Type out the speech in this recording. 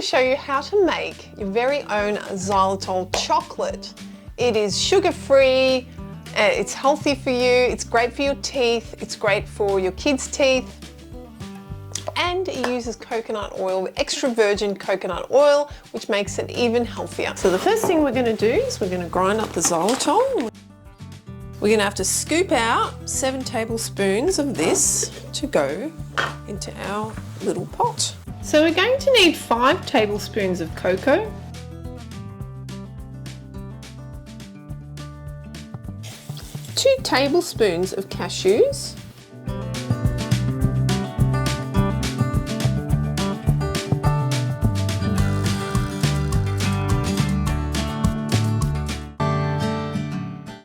to show you how to make your very own xylitol chocolate. It is sugar-free, it's healthy for you, it's great for your teeth, it's great for your kids' teeth, and it uses coconut oil, extra virgin coconut oil, which makes it even healthier. So the first thing we're going to do is we're going to grind up the xylitol. We're going to have to scoop out 7 tablespoons of this to go into our little pot. So we're going to need 5 tablespoons of cocoa, 2 tablespoons of cashews,